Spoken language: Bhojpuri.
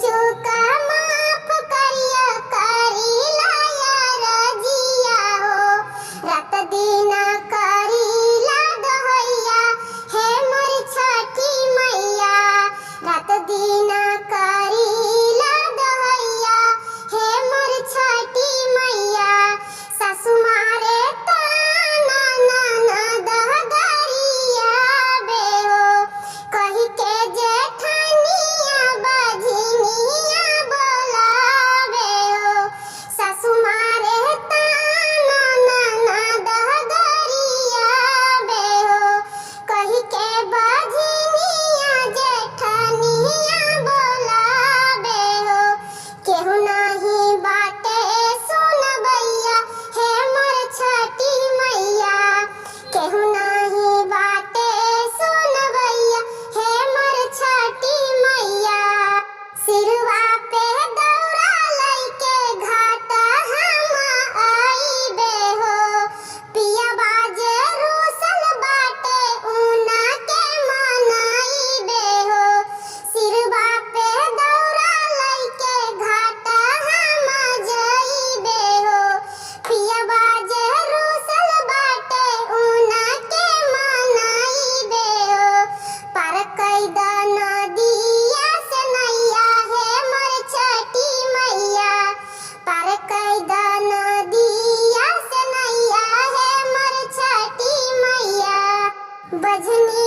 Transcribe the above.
चूका माफ करिया करीला रजिया हो। रात दिन करीला दोहैया हे मोर छठी मैया। रात दिन करीला दोहैया हे मोर छठी मैया। सासु मारे ताना ननद गरिया बे हो। कही के जेठनिया बझनिया बोलावे हो। सासु मारे ताना ननद गरिया बे हो। कही के बझनिया जेठनिया बोलावे हो। केहू नहीं बाटे सुनबैया हे मोर छठी मैया। केहू नहीं बाटे सुनबैया हे मोर छठी मैया। सिरवा पे दौरा लइके घाट हम आइबे हो। पिया बाजे रूसल बाटे उना के मनाइबे हो। सिरवा पे दौरा लइके घाट हम जइबे हो। पिया बाजे रूसल बाटे उना के मनाइबे हो। पार कैद नदिया से नैया हे मोर छठी मैया। पार कैद नदिया से नैया हे मोर छठी मैया। बझनी